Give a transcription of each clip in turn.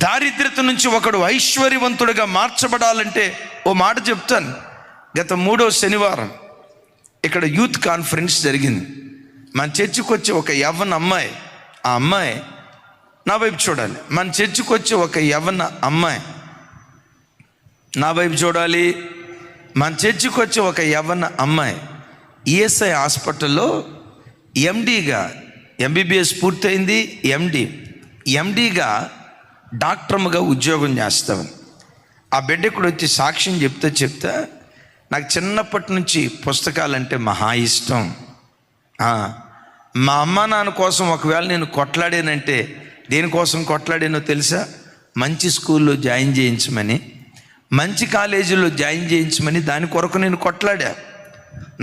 దారిద్ర్యత నుంచి ఒకడు ఐశ్వర్యవంతుడిగా మార్చబడాలంటే ఓ మాట చెప్తాను. గత 3వ శనివారం ఇక్కడ యూత్ కాన్ఫరెన్స్ జరిగింది. మన చర్చికి వచ్చి ఒక యవ్వన అమ్మాయి, ఆ అమ్మాయి నా వైపు చూడాలి. మన చర్చికి వచ్చి ఒక యవ్వన అమ్మాయి నా వైపు చూడాలి. మన చర్చికి వచ్చి ఒక యవ్వన అమ్మాయి ఈఎస్ఐ హాస్పిటల్లో ఎండీగా, ఎంబీబీఎస్ పూర్తయింది, ఎండీగా డాక్టర్గా ఉద్యోగం చేస్తామని ఆ బిడ్డ కూడా వచ్చి సాక్ష్యం చెప్తా నాకు చిన్నప్పటి నుంచి పుస్తకాలంటే మహా ఇష్టం. మా అమ్మ నాన్న కోసం ఒకవేళ నేను కొట్లాడానంటే దేనికోసం కొట్లాడానో తెలుసా? మంచి స్కూల్లో జాయిన్ చేయించమని, మంచి కాలేజీలో జాయిన్ చేయించమని దాని కొరకు నేను కొట్లాడా.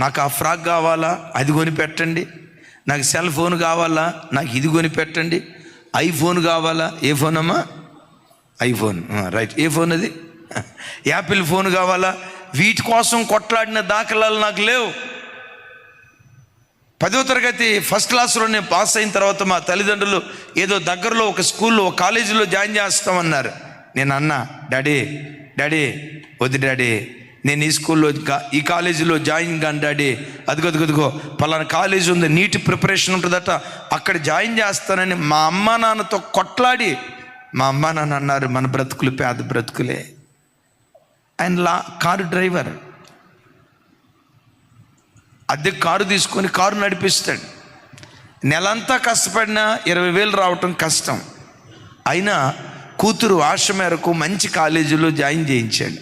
నాకు ఆ ఫ్రాక్ కావాలా, అది కొనిపెట్టండి. నాకు సెల్ ఫోన్ కావాలా, నాకు ఇది కొనిపెట్టండి. ఐఫోన్ కావాలా, ఏ ఫోన్ అమ్మా? IPhone, right. ఏ ఫోన్ అది? యాపిల్ ఫోన్ కావాలా? వీటి కోసం కొట్లాడిన దాఖలాలు నాకు లేవు. 10వ తరగతి ఫస్ట్ క్లాస్లో నేను పాస్ అయిన తర్వాత మా తల్లిదండ్రులు ఏదో దగ్గరలో ఒక స్కూల్లో, ఒక కాలేజీలో జాయిన్ చేస్తామన్నారు. నేను అన్నా, డాడీ వద్దు డాడీ, నేను ఈ స్కూల్లో ఈ కాలేజీలో జాయిన్ కాను డాడీ. అదిగో పలానా కాలేజీ ఉంది, నీట్ ప్రిపరేషన్ ఉంటుందట, అక్కడ జాయిన్ చేస్తానని మా అమ్మ నాన్నతో కొట్లాడి మా అమ్మ నాన్న అన్నారు, మన బ్రతుకులు పేద బ్రతుకులే. ఆయన కారు డ్రైవర్, అద్దె కారు తీసుకొని కారు నడిపిస్తాడు. నెలంతా కష్టపడినా 20,000 రావటం కష్టం. అయినా కూతురు ఆశ మేరకు మంచి కాలేజీలో జాయిన్ చేయించాడు.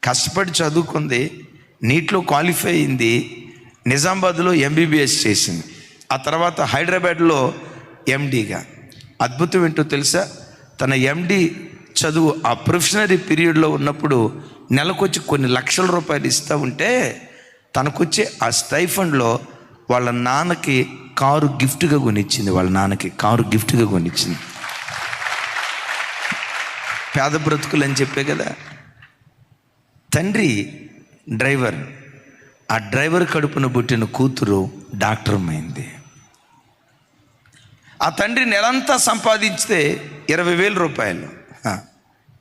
కష్టపడి చదువుకుంది, నీట్లో క్వాలిఫై అయింది, నిజామాబాద్లో ఎంబీబీఎస్ చేసింది. ఆ తర్వాత హైదరాబాద్లో ఎండీగా. అద్భుతం ఏంటో తెలుసా? తన ఎండీ చదువు ఆ ప్రొఫెషనరీ పీరియడ్లో ఉన్నప్పుడు నెలకొచ్చి కొన్ని లక్షల రూపాయలు ఇస్తూ ఉంటే తనకొచ్చే ఆ స్టైఫండ్లో వాళ్ళ నాన్నకి కారు గిఫ్ట్గా కొనిచ్చింది. పేద బ్రతుకులు అని చెప్పే కదా. తండ్రి డ్రైవర్, ఆ డ్రైవర్ కడుపున పుట్టిన కూతురు డాక్టర్ అయింది. ఆ తండ్రి నెలంతా సంపాదించితే 20,000 రూపాయలు.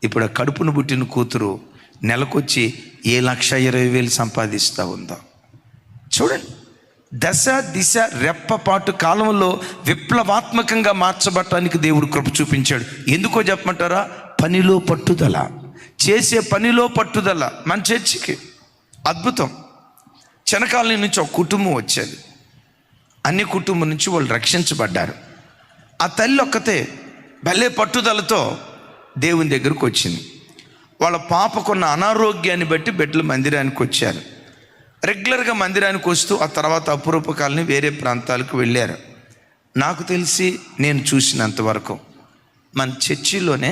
ఇప్పుడు ఆ కడుపున పుట్టిన కూతురు నెలకొచ్చి 1,20,000 సంపాదిస్తూ ఉందో చూడండి. దశ దిశ రెప్పపాటు కాలంలో విప్లవాత్మకంగా మార్చబడటానికి దేవుడు కృప చూపించాడు. ఎందుకో చెప్పమంటారా? పనిలో పట్టుదల, చేసే పనిలో పట్టుదల. మన చర్చికి అద్భుతం. చెనకాలనీ నుంచి ఒక కుటుంబం వచ్చేది. అన్ని కుటుంబం నుంచి వాళ్ళు రక్షించబడ్డారు. ఆ తల్లి ఒక్కతే భలే పట్టుదలతో దేవుని దగ్గరకు వచ్చింది. వాళ్ళ పాపకున్న అనారోగ్యాన్ని బట్టి బిడ్డలు మందిరానికి వచ్చారు. రెగ్యులర్గా మందిరానికి వస్తూ ఆ తర్వాత అపురూపకాలని వేరే ప్రాంతాలకు వెళ్ళారు. నాకు తెలిసి నేను చూసినంతవరకు మన చర్చిలోనే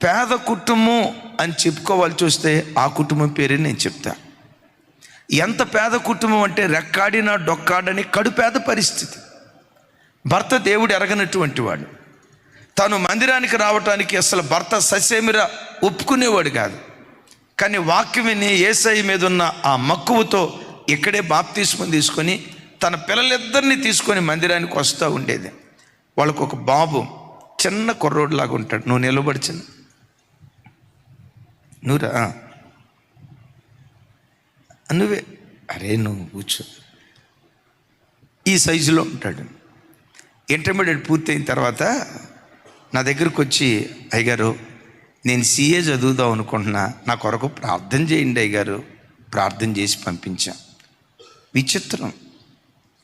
పేద కుటుంబం అని చెప్పుకోవాల్సి వస్తే ఆ కుటుంబం పేరే నేను చెప్తా. ఎంత పేద కుటుంబం అంటే రెక్కాడినా డొక్కాడని కడుపేద పరిస్థితి. భర్త దేవుడు ఎరగనటువంటి వాడు. తను మందిరానికి రావటానికి అసలు భర్త ససేమిరా ఒప్పుకునేవాడు కాదు. కానీ వాక్యం విని యేసయ్య మీద ఉన్న ఆ మక్కువతో ఇక్కడే బాప్తిస్మం తీసుకొని తన పిల్లలిద్దరిని తీసుకొని మందిరానికి వస్తూ ఉండేది. వాళ్ళకు ఒక బాబు చిన్న కుర్రోడ్లాగా ఉంటాడు. నువ్వు నిలబడి చిన్న నువ్వురా, నువ్వే, అరే నువ్వు కూర్చో. ఈ సైజులో ఉంటాడు. ఇంటర్మీడియట్ పూర్తయిన తర్వాత నా దగ్గరకు వచ్చి, అయ్యగారు నేను CA చదువుదాం అనుకుంటున్నా, నా కొరకు ప్రార్థన చేయండి అయ్యగారు. ప్రార్థన చేసి పంపించా. విచిత్రం,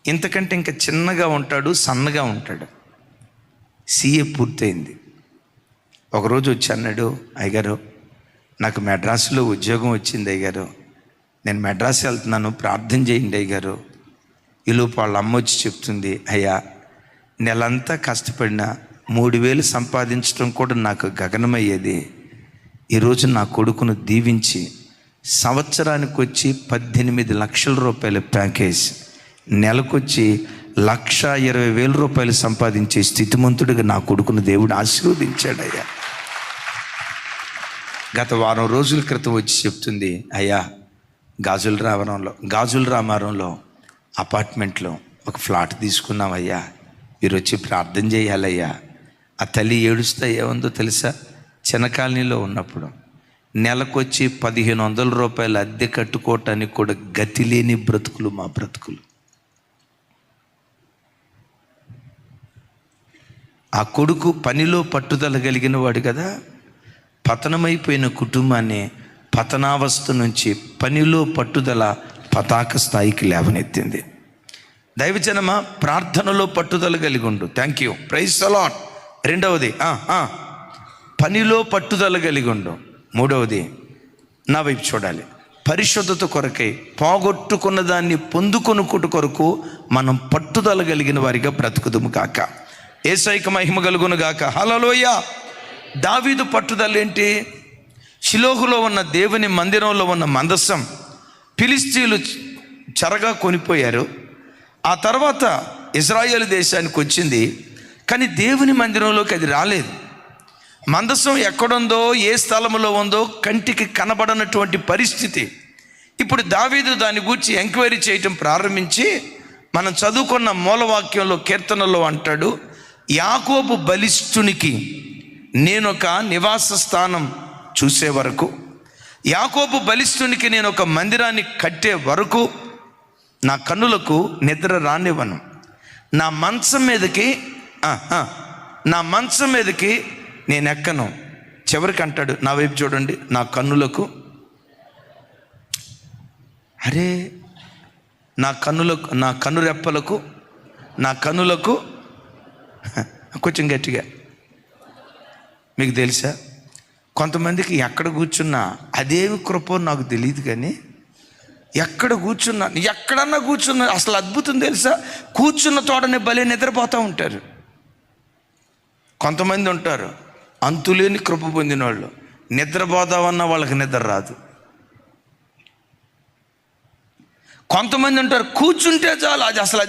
ఇంతకంటే ఇంకా చిన్నగా ఉంటాడు, సన్నగా ఉంటాడు. CA పూర్తయింది. ఒకరోజు వచ్చి అన్నాడు, అయ్యగారు నాకు మెడ్రాసులో ఉద్యోగం వచ్చింది అయ్యగారు, నేను మెడ్రాస్ వెళ్తున్నాను, ప్రార్థన చేయండి అయ్యగారు. ఈలోపు వాళ్ళ అమ్మ వచ్చి చెప్తుంది, అయ్యా నెలంతా కష్టపడినా 3,000 సంపాదించడం కూడా నాకు గగనమయ్యేది. ఈరోజు నా కొడుకును దీవించి సంవత్సరానికి వచ్చి 18 లక్షల రూపాయల ప్యాకేజ్, నెలకొచ్చి 1,20,000 రూపాయలు సంపాదించే స్థితిమంతుడిగా నా కొడుకును దేవుడు ఆశీర్వదించాడయ్యా. గత వారం రోజుల క్రితం వచ్చి చెప్తుంది, అయ్యా గాజుల రామారంలో అపార్ట్మెంట్లో ఒక ఫ్లాట్ తీసుకున్నామయ్యా, మీరు వచ్చి ప్రార్థన చేయాలయ్యా. ఆ తల్లి ఏడుస్తా ఏముందో తెలుసా? చిన్న కాలనీలో ఉన్నప్పుడు నెలకొచ్చి 1500 రూపాయలు అద్దె కట్టుకోవటానికి కూడా గతి లేని బ్రతుకులు మా బ్రతుకులు. ఆ కొడుకు పనిలో పట్టుదల కలిగిన వాడు కదా, పతనమైపోయిన కుటుంబాన్ని పతనావస్థ నుంచి పనిలో పట్టుదల పతాక స్థాయికి లేవనెత్తింది. దైవజనమా, ప్రార్థనలో పట్టుదల కలిగి ఉండు. Thank you, praise the Lord. రెండవది పనిలో పట్టుదల కలిగి ఉండు. మూడవది, నా వైపు చూడాలి, పరిశుద్ధత కొరకై పోగొట్టుకున్న దాన్ని పొందుకొనుకుట కొరకు మనం పట్టుదల కలిగిన వారిగా బ్రతుకుదుము గాక. యేసయ్యకు మహిమ కలుగును గాక. హల్లెలూయా. దావీదు పట్టుదల ఏంటి? షిలోహులో ఉన్న దేవుని మందిరంలో ఉన్న మందసం ఫిలిష్తీయులు చెరగా కొనిపోయారు. ఆ తర్వాత ఇజ్రాయేలు దేశానికి వచ్చింది, కానీ దేవుని మందిరంలోకి అది రాలేదు. మందసం ఎక్కడుందో, ఏ స్థలంలో ఉందో కంటికి కనబడనటువంటి పరిస్థితి. ఇప్పుడు దావీదు దాని గురించి ఎంక్వైరీ చేయటం ప్రారంభించి, మనం చదువుకున్న మూలవాక్యంలో కీర్తనలో అంటాడు, యాకోబు బలిష్ఠునికి నేనొక నివాస స్థానం చూసే వరకు, యాకోబు బలిష్ఠునికి నేను ఒక మందిరాన్ని కట్టే వరకు నా కన్నులకు నిద్ర రానివ్వను. నా మంచం మీదకి నేను ఎక్కను. చివరికి అంటాడు, నా వైపు చూడండి, నా కన్నులకు, అరే నా కన్నులకు కొంచెం గట్టిగా. మీకు తెలుసా, కొంతమందికి ఎక్కడ కూర్చున్నా అదేమి కృపో నాకు తెలియదు, కానీ ఎక్కడన్నా కూర్చున్నా అసలు అద్భుతం తెలుసా, కూర్చున్న తోటనే భలే నిద్రపోతూ ఉంటారు. కొంతమంది ఉంటారు అంతులేని కృప పొందిన వాళ్ళు, నిద్రపోతామన్నా వాళ్ళకి నిద్ర రాదు. కొంతమంది ఉంటారు కూర్చుంటే చాలు, అది అసలు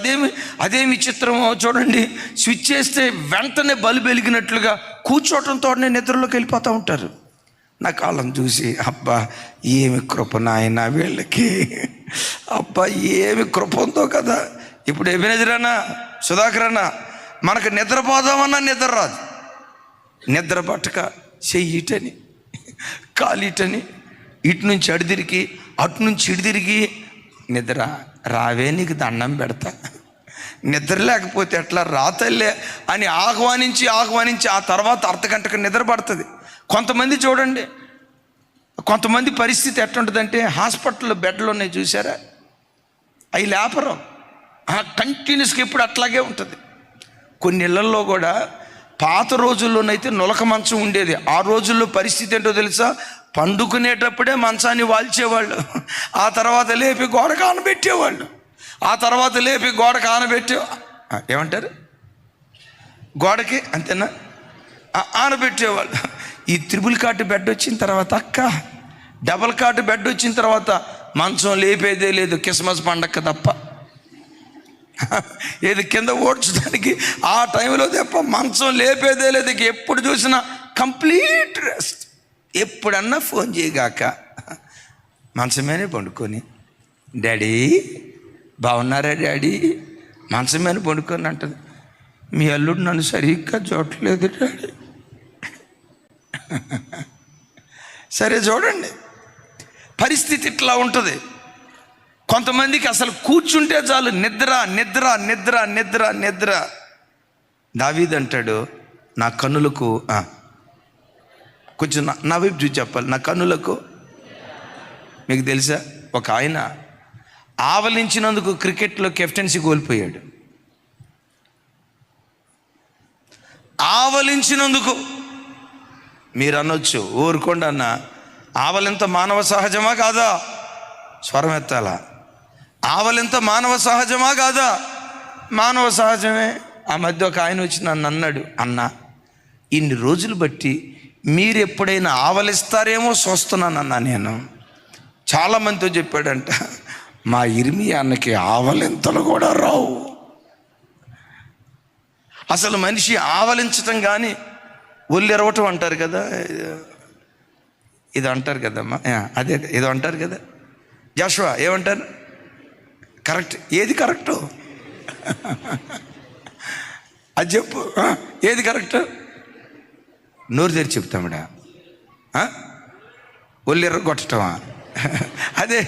అదేమి చిత్రమో చూడండి, స్విచ్ చేస్తే వెంటనే బల్బు వెలిగినట్లుగా కూర్చోవటంతోనే నిద్రలోకి వెళ్ళిపోతూ ఉంటారు. నా కాలం చూసి, అబ్బా ఏమి కృప నాయన వీళ్ళకి, అబ్బా ఏమి కృప ఉందో కదా. ఇప్పుడు ఎబినెజరన్నా, సుధాకరన్నా, మనకు నిద్రపోదామన్నా నిద్ర రాదు. నిద్ర పట్టక చెయ్యిటని కాలిటని ఇటు నుంచి అటు తిరిగి అటు నుంచి ఇటు తిరిగి, నిద్ర రావే నీకు దండం పెడతా, నిద్ర లేకపోతే ఎట్లా, రాతల్లే అని ఆహ్వానించి ఆ తర్వాత అర్ధగంటకు నిద్ర పడుతుంది. కొంతమంది చూడండి, కొంతమంది పరిస్థితి ఎట్లుంటుందంటే, హాస్పిటల్లో బెడ్లు ఉన్నాయి చూసారా, అవి లేపరం కంటిన్యూస్గా ఎప్పుడు అట్లాగే ఉంటుంది. కొన్ని ఇళ్లల్లో కూడా పాత రోజుల్లోనైతే నులక మంచం ఉండేది. ఆ రోజుల్లో పరిస్థితి ఏంటో తెలుసా, పండుకునేటప్పుడే మంచాన్ని వాల్చేవాళ్ళు, ఆ తర్వాత లేపి గోడ కానబెట్టేవాళ్ళు, ఏమంటారు గోడకి అంతేనా ఆనబెట్టేవాళ్ళు. ఈ త్రిబుల్ కాట్ బెడ్ వచ్చిన తర్వాత, డబల్ కాట్ బెడ్ వచ్చిన తర్వాత మంచం లేపేదే లేదు, క్రిస్మస్ పండగ తప్ప. ఏది కింద ఓడ్చడానికి ఆ టైంలో తప్ప మంచం లేపేదే లేదు. ఎప్పుడు చూసినా కంప్లీట్ రెస్ట్. ఎప్పుడన్నా ఫోన్ చేయగాక మంచమేనే పండుకొని, డాడీ బాగున్నారా డాడీ, మంచమేనే పండుకొని అంటుంది, మీ అల్లుడు నన్ను సరిగ్గా చూడలేదు డాడీ. సరే చూడండి, పరిస్థితి ఇట్లా ఉంటుంది. కొంతమందికి అసలు కూర్చుంటే చాలు నిద్ర. దావీదు అంటాడు, నా కన్నులకు, కొంచెం నా వైపు చూసి చెప్పాలి, నా కన్నులకు. మీకు తెలుసా, ఒక ఆయన ఆవలించినందుకు క్రికెట్లో కెప్టెన్సీ కోల్పోయాడు. ఆవలించినందుకు మీరు అనొచ్చు, ఊరుకోండి అన్న, ఆవలింత మానవ సహజమా కాదా? స్వరం ఎత్తాలా. ఆవలింత మానవ సహజమా కాదా? మానవ సహజమే. ఆ మధ్య ఒక ఆయన వచ్చి నన్ను అన్నాడు, అన్న ఇన్ని రోజులు బట్టి మీరు ఎప్పుడైనా ఆవలిస్తారేమో చూస్తున్నానన్నా. నేను చాలామందితో చెప్పాడంట, మా ఇర్మియా అన్నకి ఆవలింతలు కూడా రావు. అసలు మనిషి ఆవలించటం కానీ ఒళ్ళు ఎరవటం అంటారు కదా, ఇది అంటారు కదమ్మా, అదే ఏదో అంటారు కదా. జాషువా ఏమంటారు? కరెక్ట్. ఏది కరెక్టు అది చెప్పు, ఏది కరెక్ట్? నోరు తెరిచి చెప్తామడా? ఒళ్ళు ఎర్రగొట్టటమా? అదే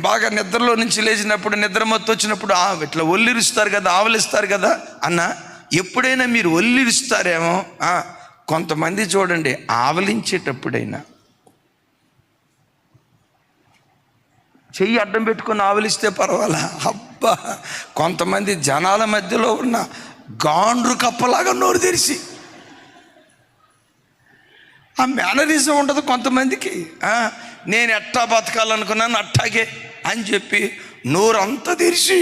బాగా నిద్రలో నుంచి లేచినప్పుడు, నిద్ర మొత్తం వచ్చినప్పుడు ఇట్లా ఒల్లిరుస్తారు కదా, ఆవలిస్తారు కదా అన్న. ఎప్పుడైనా మీరు ఒల్లిరుస్తారేమో, కొంతమంది చూడండి ఆవలించేటప్పుడైనా చెయ్యి అడ్డం పెట్టుకొని ఆవలిస్తే పర్వాలా, అబ్బా కొంతమంది జనాల మధ్యలో ఉన్న గాండ్రు కప్పలాగా నోరు తెరిచి, ఆ మేనరిజం ఉండదు కొంతమందికి. నేను ఎట్టా బతకాలనుకున్నాను అట్టాగే అని చెప్పి నోరంతా తెరిచి,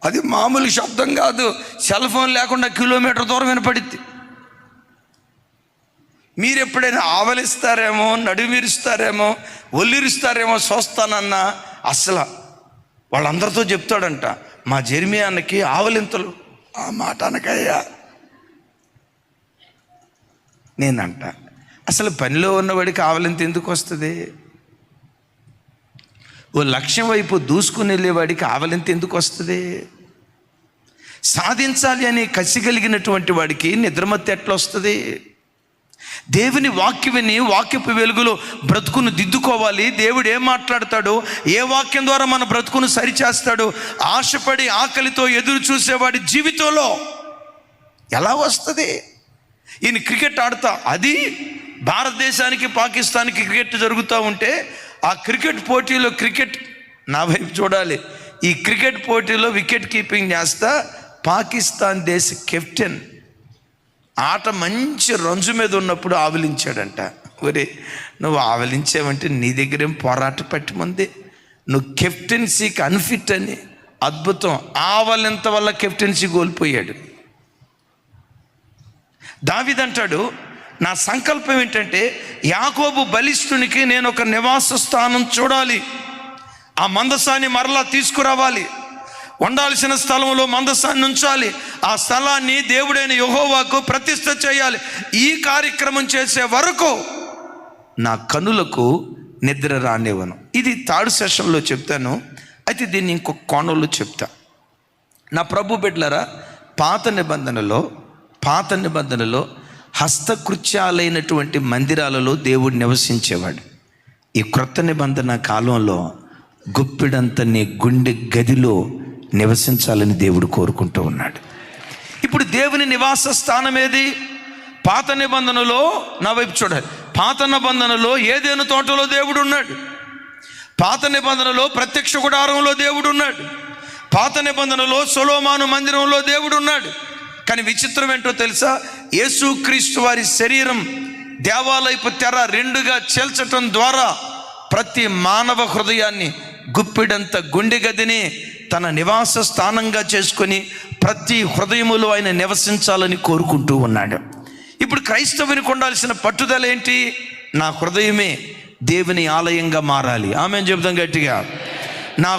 అది మామూలు శబ్దం కాదు, సెల్ ఫోన్ లేకుండా కిలోమీటర్ దూరం వినపడిద్ది. మీరు ఎప్పుడైనా ఆవలిస్తారేమో, నడుమిరుస్తారేమో, ఒల్లిరుస్తారేమో చూస్తానన్నా, అసలు వాళ్ళందరితో చెప్తాడంట, మా జెర్మియా అన్నకి ఆవలింతలు. ఆ మాట అనకయ్యా నేనంట, అసలు పనిలో ఉన్నవాడికి ఆవలింత ఎందుకు వస్తుంది? ఓ లక్ష్యం వైపు దూసుకుని వెళ్ళేవాడికి ఆవలింత ఎందుకు వస్తుంది? సాధించాలి అనే కసి కలిగినటువంటి వాడికి నిద్రమత్తు ఎట్లా వస్తుంది? దేవుని వాక్యం విని వాక్యపు వెలుగులో బ్రతుకును దిద్దుకోవాలి. దేవుడు ఏం మాట్లాడతాడో, ఏ వాక్యం ద్వారా మన బ్రతుకును సరిచేస్తాడో ఆశపడి ఆకలితో ఎదురు చూసేవాడి జీవితంలో ఎలా వస్తుంది? ఈయన క్రికెట్ ఆడుతా, అది భారతదేశానికి పాకిస్తాన్కి క్రికెట్ జరుగుతూ ఉంటే ఆ క్రికెట్ పోటీలో, క్రికెట్ నా వైపు చూడాలి, ఈ క్రికెట్ పోటీలో వికెట్ కీపింగ్ చేస్తా పాకిస్తాన్ దేశ కెప్టెన్ ఆట మంచి రంజు మీద ఉన్నప్పుడు ఆవలించాడంట. ఒరే నువ్వు ఆవలించావంటే నీ దగ్గరేం పోరాట పట్టుమంది, నువ్వు కెప్టెన్సీకి అన్ఫిట్ అని. అద్భుతం, ఆవలింత వల్ల కెప్టెన్సీ కోల్పోయాడు. దావీదంటాడు, నా సంకల్పం ఏంటంటే యాకోబు బలిష్ఠునికి నేను ఒక నివాస స్థానం చూడాలి, ఆ మందసాన్ని మరలా తీసుకురావాలి, ఉండాల్సిన స్థలంలో మందసాన్ని ఉంచాలి, ఆ స్థలాన్ని దేవుడైన యెహోవాకు ప్రతిష్ఠ చేయాలి. ఈ కార్యక్రమం చేసే వరకు నా కనులకు నిద్ర రానివ్వను. ఇది థర్డ్ సెషన్లో చెప్తాను. అయితే దీన్ని ఇంకొక కోణంలో చెప్తా. నా ప్రభు బిడ్డలారా, పాత నిబంధనలో హస్తకృత్యాలైనటువంటి మందిరాలలో దేవుడు నివసించేవాడు. ఈ క్రొత్త నిబంధన కాలంలో గుప్పిడంత నీ గుండె గదిలో నివసించాలని దేవుడు కోరుకుంటూ ఉన్నాడు. ఇప్పుడు దేవుని నివాస స్థానం ఏది? పాత నిబంధనలో, నా వైపు చూడాలి, పాత నిబంధనలో ఏదెను తోటలో దేవుడు ఉన్నాడు, పాత నిబంధనలో ప్రత్యక్ష గుడారంలో దేవుడు ఉన్నాడు, పాత నిబంధనలో సొలొమోను మందిరంలో దేవుడు ఉన్నాడు. కానీ విచిత్రం ఏంటో తెలుసా? యేసుక్రీస్తు వారి శరీరం దేవాలయపు తెర రెండుగా చేల్చటం ద్వారా ప్రతి మానవ హృదయాన్ని, గుప్పిడంత గుండె గదిని తన నివాస స్థానంగా చేసుకొని ప్రతి హృదయములో ఆయన నివసించాలని కోరుకుంటూ ఉన్నాడు. ఇప్పుడు క్రైస్తవునికి ఉండాల్సిన పట్టుదల ఏంటి? నా హృదయమే దేవుని ఆలయంగా మారాలి. ఆమేన్ చెప్దాం గట్టిగా. నా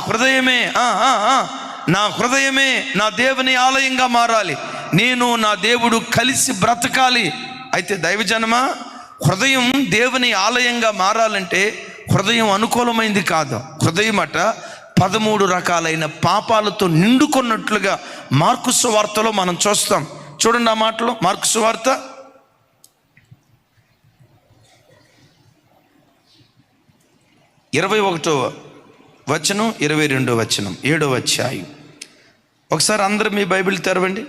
హృదయమే నా దేవుని ఆలయంగా మారాలి. నేను నా దేవుడు కలిసి బ్రతకాలి. అయితే దైవజనమా, హృదయం దేవుని ఆలయంగా మారాలంటే హృదయం అనుకూలమైంది కాదు. హృదయం 13 రకాలైన పాపాలతో నిండుకున్నట్లుగా మార్కు సువార్తలో మనం చూస్తాం. చూడండి ఆ మాటలో, మార్కు సువార్త 21వ వచనం, 22వ వచనం, 7వ అధ్యాయం. ఒకసారి అందరూ మీ బైబిల్ తెరవండి.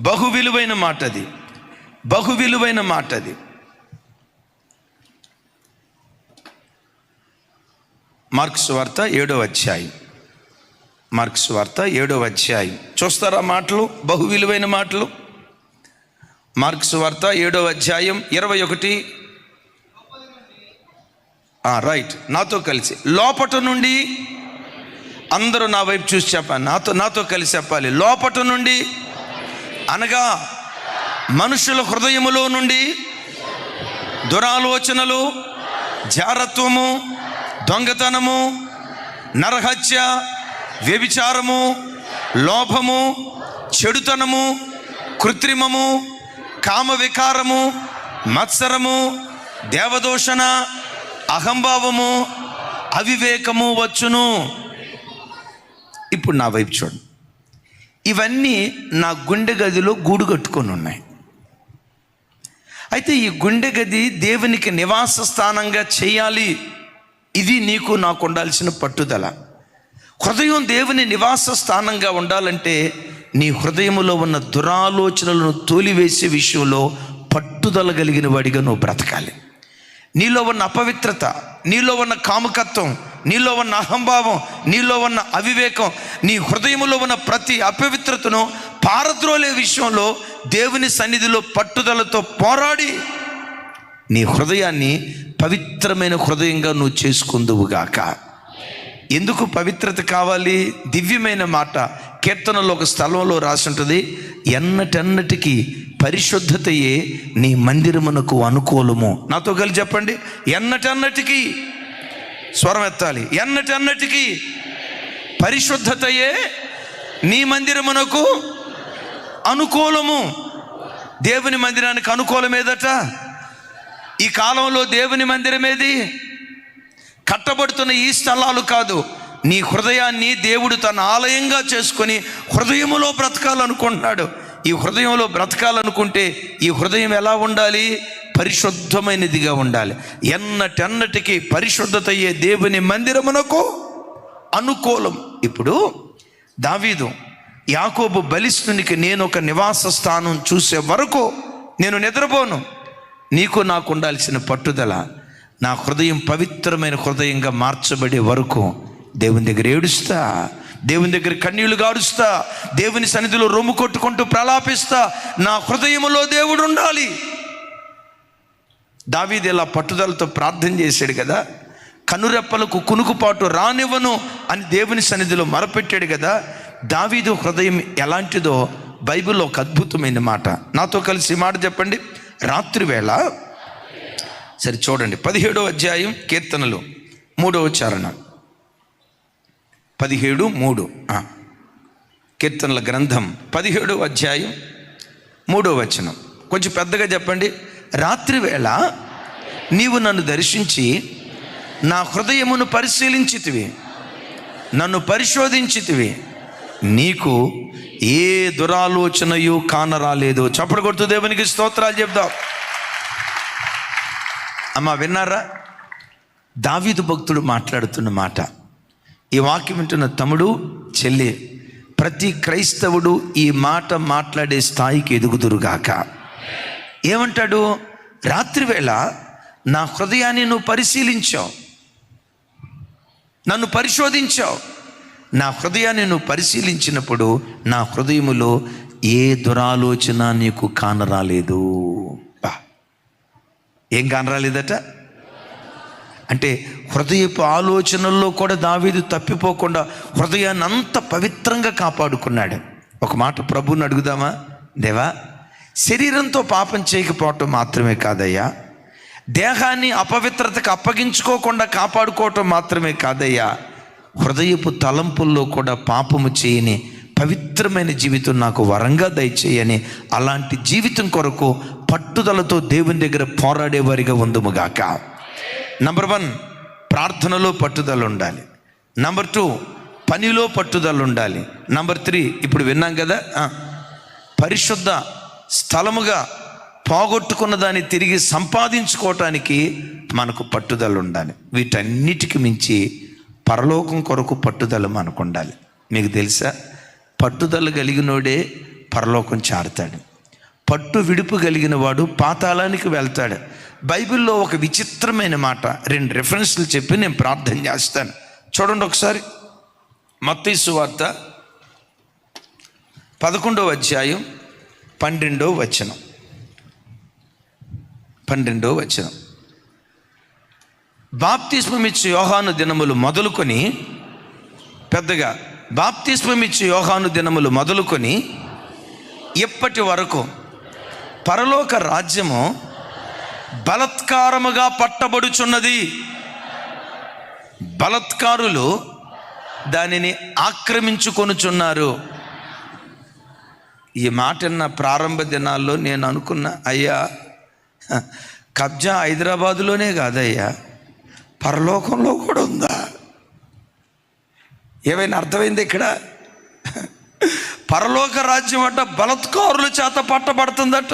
బహు విలువైన మాట అది. మార్కు సువార్త 7వ అధ్యాయం. చూస్తారా మాటలు? బహు విలువైన మాటలు. మార్కు సువార్త 7వ అధ్యాయం 21. రైట్, నాతో కలిసి. లోపట నుండి, అందరూ నా వైపు చూసి చెప్పాలి, నాతో కలిసి చెప్పాలి. లోపట నుండి అనగా మనుషుల హృదయములో నుండి దురాలోచనలు, జారత్వము, దొంగతనము, నరహత్య, వ్యభిచారము, లోభము, చెడుతనము, కృత్రిమము, కామ వికారము, మత్సరము, దేవదూషణ, అహంభావము, అవివేకము వచ్చును. ఇప్పుడు నా వైపు చూడండి. ఇవన్నీ నా గుండె గదిలో గూడు కట్టుకొని ఉన్నాయి. అయితే ఈ గుండె గది దేవునికి నివాస స్థానంగా చేయాలి. ఇది నీకు నాకు ఉండాల్సిన పట్టుదల. హృదయం దేవుని నివాస స్థానంగా ఉండాలంటే నీ హృదయములో ఉన్న దురాలోచనలను తోలివేసే విషయంలో పట్టుదల కలిగిన వాడిగా నువ్వు బ్రతకాలి. నీలో ఉన్న అపవిత్రత, నీలో ఉన్న కాముకత్వం, నీలో ఉన్న అహంభావం, నీలో ఉన్న అవివేకం, నీ హృదయంలో ఉన్న ప్రతి అపవిత్రతను పారద్రోలే విషయంలో దేవుని సన్నిధిలో పట్టుదలతో పోరాడి నీ హృదయాన్ని పవిత్రమైన హృదయంగా నువ్వు చేసుకుందువుగాక. ఎందుకు పవిత్రత కావాలి? దివ్యమైన మాట కీర్తనలో ఒక స్థలంలో రాసి ఉంటుంది, ఎన్నటన్నటికీ పరిశుద్ధతయే నీ మందిరమునకు అనుకూలము. నాతో కలిసి చెప్పండి, ఎన్నటన్నటికీ. స్వరం ఎత్తాలి. ఎన్నటన్నటికీ పరిశుద్ధతయే నీ మందిరమునకు అనుకూలము. దేవుని మందిరానికి అనుకూలమేదట? ఈ కాలంలో దేవుని మందిరం ఏది? కట్టబడుతున్న ఈ స్థలాలు కాదు. నీ హృదయాన్ని దేవుడు తన ఆలయంగా చేసుకొని హృదయములో బ్రతకాలనుకుంటున్నాడు. ఈ హృదయంలో బ్రతకాలనుకుంటే ఈ హృదయం ఎలా ఉండాలి? పరిశుద్ధమైనదిగా ఉండాలి. ఎన్నటన్నటికీ పరిశుద్ధతయే దేవుని మందిరమునకు అనుకూలం. ఇప్పుడు దావీదు, యాకోబు బలిష్ఠునికి నేను ఒక నివాస స్థానం చూసే వరకు నేను నిద్రపోను. నీకు నాకు ఉండాల్సిన పట్టుదల, నా హృదయం పవిత్రమైన హృదయంగా మార్చబడే వరకు దేవుని దగ్గర ఏడుస్తా, దేవుని దగ్గర కన్నీళ్లు గారుస్తా, దేవుని సన్నిధిలో రొమ్ము కొట్టుకుంటూ ప్రలాపిస్తా. నా హృదయములో దేవుడు ఉండాలి. దావీదు ఇలా పట్టుదలతో ప్రార్థన చేశాడు కదా, కనురెప్పలకు కునుకుపాటు రానివ్వను అని దేవుని సన్నిధిలో మొరపెట్టాడు కదా. దావీదు హృదయం ఎలాంటిదో బైబిల్లో ఒక అద్భుతమైన మాట. నాతో కలిసి మాట చెప్పండి. రాత్రి వేళ, సరే చూడండి, 17వ అధ్యాయం కీర్తనలు 3వ చరణం, 17:3. కీర్తనల గ్రంథం 17వ అధ్యాయం 3వ వచనం. కొంచెం పెద్దగా చెప్పండి. రాత్రి వేళ నీవు నన్ను దర్శించి నా హృదయమును పరిశీలించితివి, నన్ను పరిశోధించితివి, నీకు ఏ దురాలోచనయు కానరాలేదు. చప్పటి కొడుతూ దేవునికి స్తోత్రాలు చెప్దాం. అమ్మా విన్నారా? దావీదు భక్తుడు మాట్లాడుతున్న మాట. ఈ వాక్యం వింటున్న తమ్ముడు, చెల్లి, ప్రతి క్రైస్తవుడు ఈ మాట మాట్లాడే స్థాయికి ఎదుగుదురుగాక. ఏమంటాడు? రాత్రివేళ నా హృదయాన్ని నువ్వు పరిశీలించావు, నన్ను పరిశోధించావు. నా హృదయాన్ని నువ్వు పరిశీలించినప్పుడు నా హృదయములో ఏ దురాలోచన నీకు కానరాలేదు. ఏం కానరాలేదట? అంటే హృదయపు ఆలోచనల్లో కూడా దావీదు తప్పిపోకుండా హృదయాన్ని అంత పవిత్రంగా కాపాడుకున్నాడు. ఒక మాట ప్రభువుని అడుగుదామా? దేవా, శరీరంతో పాపం చేయకపోవటం మాత్రమే కాదయ్యా, దేహాన్ని అపవిత్రతకు అప్పగించుకోకుండా కాపాడుకోవటం మాత్రమే కాదయ్యా, హృదయపు తలంపుల్లో కూడా పాపము చేయని పవిత్రమైన జీవితం నాకు వరంగా దయచేయని, అలాంటి జీవితం కొరకు పట్టుదలతో దేవుని దగ్గర పోరాడేవారిగా ఉందుముగాక. నంబర్ 1, ప్రార్థనలో పట్టుదల ఉండాలి. నంబర్ 2, పనిలో పట్టుదల ఉండాలి. నంబర్ 3, ఇప్పుడు విన్నాం కదా, పరిశుద్ధ స్థలముగా పోగొట్టుకున్న దాన్ని తిరిగి సంపాదించుకోవటానికి మనకు పట్టుదల ఉండాలి. వీటన్నిటికి మించి పరలోకం కొరకు పట్టుదల మనకు ఉండాలి. మీకు తెలుసా, పట్టుదల కలిగినోడే పరలోకం చేరతాడు. పట్టు విడుపు కలిగిన వాడు పాతాళానికి వెళ్తాడు. బైబిల్లో ఒక విచిత్రమైన మాట, 2 రెఫరెన్స్లు చెప్పి నేను ప్రార్థన చేస్తాను. చూడండి ఒకసారి. మత్తయి సువార్త 11వ అధ్యాయం 12వ వచనం. 12వ వచనం. బాప్తిస్మమిచ్చు యోహాను దినములు మొదలుకొని, పెద్దగా, బాప్తిస్మమిచ్చు యోహాను దినములు మొదలుకొని ఇప్పటి వరకు పరలోక రాజ్యము బలత్కారముగా పట్టబడుచున్నది, బలత్కారులు దానిని ఆక్రమించుకొనుచున్నారు. ఈ మాట నా ప్రారంభ దినాల్లో నేను అనుకున్నా, అయ్యా కబ్జా హైదరాబాదులోనే కాదయ్యా, పరలోకంలో కూడా ఉందా? ఏమైనా అర్థమైంది ఇక్కడ? పరలోక రాజ్యం అట బలత్కారుల చేత పట్టబడుతుందట.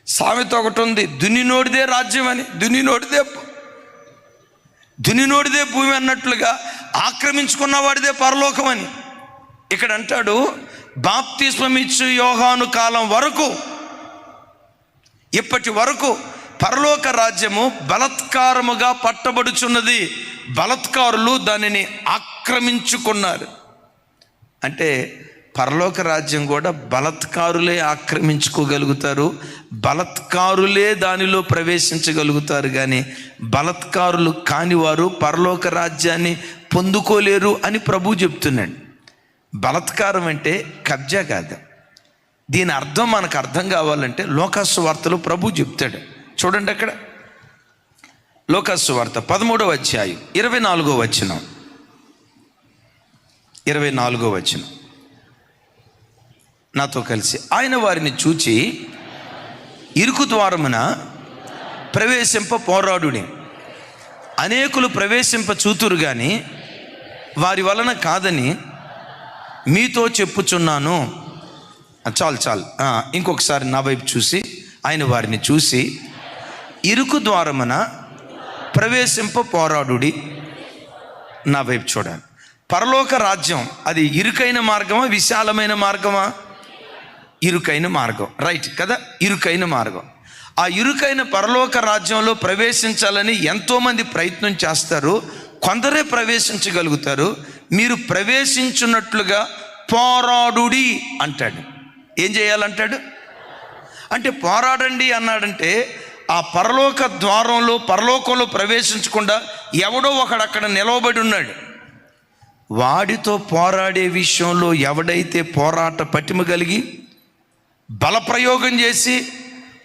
సామెత ఒకటి ఉంది, దున్నినోడిదే రాజ్యం అని. దున్నినోడిదే భూమి అన్నట్లుగా ఆక్రమించుకున్న వాడిదే పరలోకం అని. ఇక్కడ అంటాడు, బాప్తిస్మమిచ్చు యోహాను కాలం వరకు, ఇప్పటి వరకు పరలోక రాజ్యము బలత్కారముగా పట్టబడుచున్నది, బలత్కారులు దానిని ఆక్రమించుకున్నారు. అంటే పరలోక రాజ్యం కూడా బలత్కారులే ఆక్రమించుకోగలుగుతారు, బలత్కారులే దానిలో ప్రవేశించగలుగుతారు. కానీ బలత్కారులు కానివారు పరలోక రాజ్యాన్ని పొందుకోలేరు అని ప్రభు చెప్తున్నాడు. బలత్కారం అంటే కబ్జా కాదు. దీని అర్థం మనకు అర్థం కావాలంటే లోకాసు వార్తలో ప్రభు చెప్తాడు. చూడండి, అక్కడ లోకాసు వార్త 13వ అధ్యాయం 24వ వచనం. 24వ వచనం నాతో కలిసి, ఆయన వారిని చూచి ఇరుకు ద్వారమున ప్రవేశింప పోరాడుని, అనేకులు ప్రవేశింప చూతురు గాని వారి వలన కాదని మీతో చెప్పుచున్నాను. చాలు ఇంకొకసారి నా వైపు చూసి, ఆయన వారిని చూసి ఇరుకు ద్వారమున ప్రవేశింప పోరాడుడి. నా వైపు చూడాలి. పరలోక రాజ్యం అది ఇరుకైన మార్గమా, విశాలమైన మార్గమా? ఇరుకైన మార్గం, రైట్ కదా, ఇరుకైన మార్గం. ఆ ఇరుకైన పరలోక రాజ్యంలో ప్రవేశించాలని ఎంతోమంది ప్రయత్నం చేస్తారు, కొందరే ప్రవేశించగలుగుతారు. మీరు ప్రవేశించున్నట్లుగా పోరాడుడి అంటాడు. ఏం చేయాలంటాడు అంటే, పోరాడండి అన్నాడంటే ఆ పరలోక ద్వారంలో, పరలోకంలో ప్రవేశించకుండా ఎవడో ఒకడు అక్కడ నిలవబడి ఉన్నాడు. వాడితో పోరాడే విషయంలో ఎవడైతే పోరాట పటిమ కలిగి బలప్రయోగం చేసి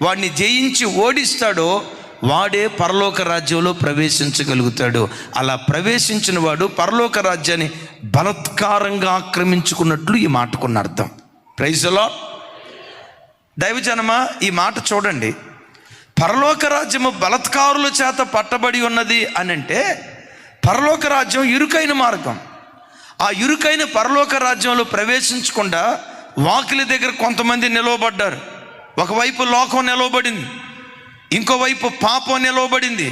వాడిని జయించి ఓడిస్తాడో వాడే పరలోక రాజ్యంలో ప్రవేశించగలుగుతాడు. అలా ప్రవేశించిన వాడు పరలోక రాజ్యాన్ని బలత్కారంగా ఆక్రమించుకున్నట్లు ఈ మాటకున్న అర్థం. Praise the lord. దైవజనమా, ఈ మాట చూడండి. పరలోక రాజ్యము బలత్కారుల చేత పట్టబడి ఉన్నది అని అంటే, పరలోక రాజ్యం ఇరుకైన మార్గం. ఆ ఇరుకైన పరలోక రాజ్యంలో ప్రవేశించకుండా వాకిలి దగ్గర కొంతమంది నిలవబడ్డారు. ఒకవైపు లోకం నిలవబడింది, ఇంకోవైపు పాపం నిలవబడింది,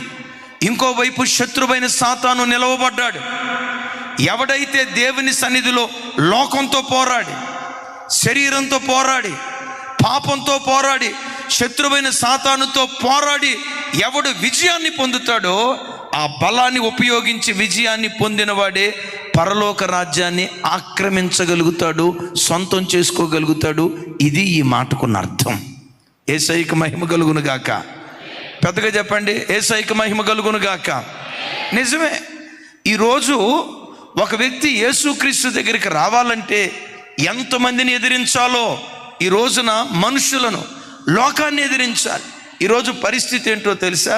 ఇంకోవైపు శత్రువైన సాతాను నిలవబడ్డాడు. ఎవడైతే దేవుని సన్నిధిలో లోకంతో పోరాడి, శరీరంతో పోరాడి, పాపంతో పోరాడి, శత్రువైన సాతానుతో పోరాడి ఎవడు విజయాన్ని పొందుతాడో ఆ బలాన్ని ఉపయోగించి విజయాన్ని పొందినవాడే పరలోక రాజ్యాన్ని ఆక్రమించగలుగుతాడు, సొంతం చేసుకోగలుగుతాడు. ఇది ఈ మాటకున్న అర్థం. యేసయ్యకు మహిమ కలుగును గాక. పెద్దగా చెప్పండి, యేసయ్యకు మహిమ కలుగును గాక. నిజమే, ఈరోజు ఒక వ్యక్తి యేసుక్రీస్తు దగ్గరికి రావాలంటే ఎంతమందిని ఎదిరించాలో ఈ రోజున మనుషులను, లోకాన్ని ఎదిరించాలి. ఈరోజు పరిస్థితి ఏంటో తెలుసా?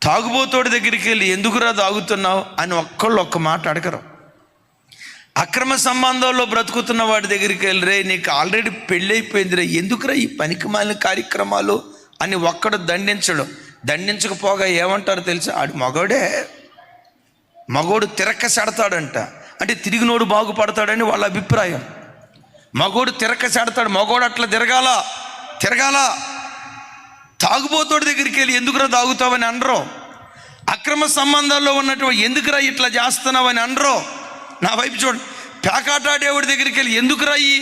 తాగుబోతోడి దగ్గరికి వెళ్ళి ఎందుకురా తాగుతున్నావు అని ఒక్క మాట అడగరు. అక్రమ సంబంధాల్లో బ్రతుకుతున్న వాడి దగ్గరికి వెళ్ళి, రే నీకు ఆల్రెడీ పెళ్ళి అయిపోయిందిరా, ఎందుకురా ఈ పనికిమాలిన కార్యక్రమాలు అని ఒక్కడు దండించడు. దండించకపోగా ఏమంటారు తెలుసా? ఆడు మగోడు తిరక్క సెడతాడంట. అంటే తిరిగినోడు బాగుపడతాడని వాళ్ళ అభిప్రాయం. మగోడు తిరక్క సెడతాడు, మగోడు అట్లా తిరగాల. తాగుబోతోడి దగ్గరికి వెళ్ళి ఎందుకురా తాగుతావని అనరు. అక్రమ సంబంధాల్లో ఉన్నటువంటి ఎందుకురా ఇట్లా చేస్తున్నావని అనరు. నా వైపు చూడండి. పేకాటాడేవాడి దగ్గరికి వెళ్ళి ఎందుకురా ఈ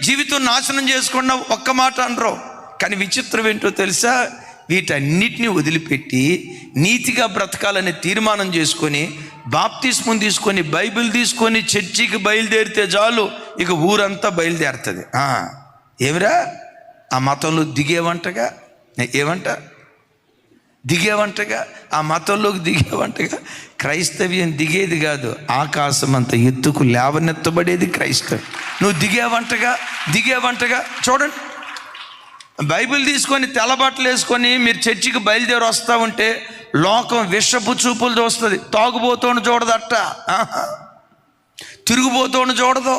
జీవితం నాశనం చేసుకున్నావు ఒక్క మాట అనరు. కానీ విచిత్రం ఏంటో తెలుసా? వీటన్నిటిని వదిలిపెట్టి నీతిగా బ్రతకాలని తీర్మానం చేసుకొని, బాప్తిస్మం తీసుకొని, బైబిల్ తీసుకొని చర్చికి బయలుదేరితే చాలు, ఇక ఊరంతా బయలుదేరుతుంది. ఏమిరా ఆ మతంలో దిగేవంటగా, ఆ మతంలోకి దిగేవంటగా. క్రైస్తవ్యం దిగేది కాదు, ఆకాశం అంత ఎత్తుకు లేవనెత్తబడేది క్రైస్తవం. నువ్వు దిగేవంటగా చూడండి. బైబిల్ తీసుకొని తెల్లబట్టలు వేసుకొని మీరు చర్చికి బయలుదేరి వస్తూ ఉంటే లోకం విషపు చూపులు చూస్తుంది. తాగుబోతోని చూడదట, తిరుగుబోతోని చూడదు.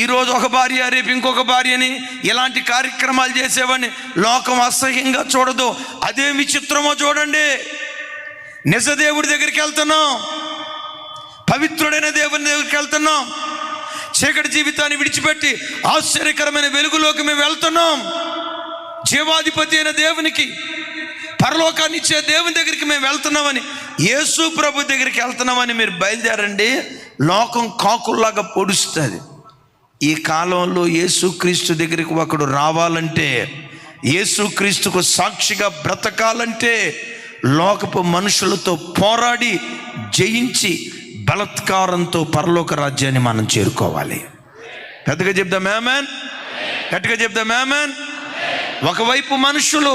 ఈరోజు ఒక భార్య, రేపు ఇంకొక భార్యని, ఇలాంటి కార్యక్రమాలు చేసేవాడిని లోకం అసహ్యంగా చూడదు. అదే విచిత్రమో చూడండి. నిజ దేవుడి దగ్గరికి వెళ్తున్నాం, పవిత్రుడైన దేవుని దగ్గరికి వెళ్తున్నాం, చీకటి జీవితాన్ని విడిచిపెట్టి ఆశ్చర్యకరమైన వెలుగులోకి మేము వెళ్తున్నాం. జీవాధిపతి అయిన దేవునికి, పరలోకాన్ని ఇచ్చే దేవుని దగ్గరికి మేము వెళ్తున్నామని, యేసు ప్రభు దగ్గరికి వెళ్తున్నామని మీరు బయలుదేరండి, లోకం కాకుల్లాగా పొడుస్తుంది. ఈ కాలంలో యేసుక్రీస్తు దగ్గరికి ఒకడు రావాలంటే, యేసుక్రీస్తుకు సాక్షిగా బ్రతకాలంటే, లోకపు మనుషులతో పోరాడి జయించి బలత్కారంతో పరలోక రాజ్యాన్ని మనం చేరుకోవాలి. గట్టిగా చెప్దాం ఆమేన్, గట్టిగా చెప్దాం ఆమేన్. ఒకవైపు మనుషులు,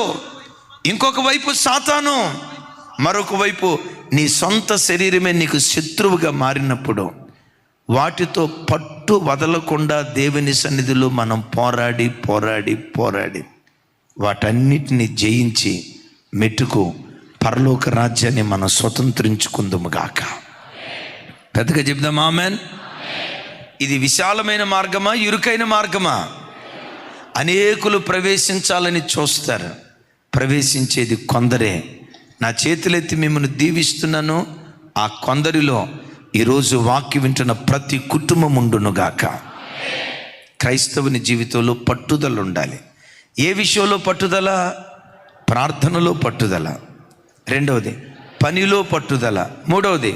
ఇంకొక వైపు సాతాను, మరొక వైపు నీ సొంత శరీరమే నీకు శత్రువుగా మారినప్పుడు వాటితో పట్టు వదలకుండా దేవుని సన్నిధిలో మనం పోరాడి పోరాడి పోరాడి వాటన్నిటిని జయించి మెట్టుకు పరలోక రాజ్యాన్ని మనం స్వతంత్రించుకుందాము గాక. పెద్దగా చెప్దాం ఆమేన్. ఇది విశాలమైన మార్గమా, ఇరుకైన మార్గమా? అనేకులు ప్రవేశించాలని చూస్తారు, ప్రవేశించేది కొందరే. నా చేతులెత్తి మిమ్మల్ని దీవిస్తున్నాను. ఆ కొందరిలో ఈరోజు వాక్యం వింటున్న ప్రతి కుటుంబం ఉండునుగాక. క్రైస్తవుని జీవితంలో పట్టుదల ఉండాలి. ఏ విషయంలో పట్టుదల? ప్రార్థనలో పట్టుదల, రెండవది పనిలో పట్టుదల, మూడవది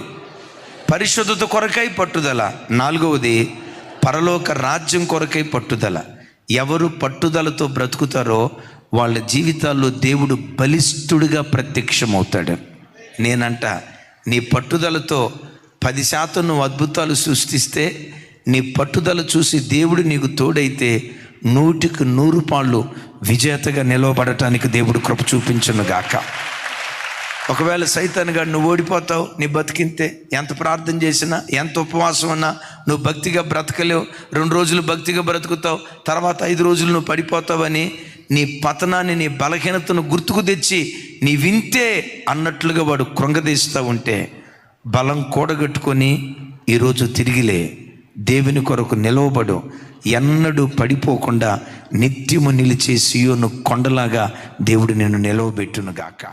పరిశుద్ధత కొరకై పట్టుదల, నాలుగవది పరలోక రాజ్యం కొరకై పట్టుదల. ఎవరు పట్టుదలతో బ్రతుకుతారో వాళ్ళ జీవితాల్లో దేవుడు బలిష్ఠుడిగా ప్రత్యక్షమవుతాడు. నేనంట, నీ పట్టుదలతో 10% నువ్వు అద్భుతాలు సృష్టిస్తే, నీ పట్టుదల చూసి దేవుడు నీకు తోడైతే 100కి 100 పాళ్ళు విజేతగా నిలవబడటానికి దేవుడు కృప చూపించును గాక. ఒకవేళ సైతాన్ గారు నువ్వు ఓడిపోతావు, నీ బతికింతే, ఎంత ప్రార్థన చేసినా, ఎంత ఉపవాసం ఉన్నా నువ్వు భక్తిగా బ్రతకలేవు. 2 రోజులు భక్తిగా బ్రతుకుతావు, తర్వాత 5 రోజులు నువ్వు పడిపోతావని నీ పతనాన్ని, నీ బలహీనతను గుర్తుకు తెచ్చి నీ వింతే అన్నట్లుగా వాడు కృంగదీస్తూ ఉంటే, బలం కూడగట్టుకొని ఈరోజు తిరిగిలే, దేవుని కొరకు నిలవబడు. ఎన్నడూ పడిపోకుండా నిత్యము నిలిచే సియోను కొండలాగా దేవుడు నిన్ను నిలవబెట్టును గాక.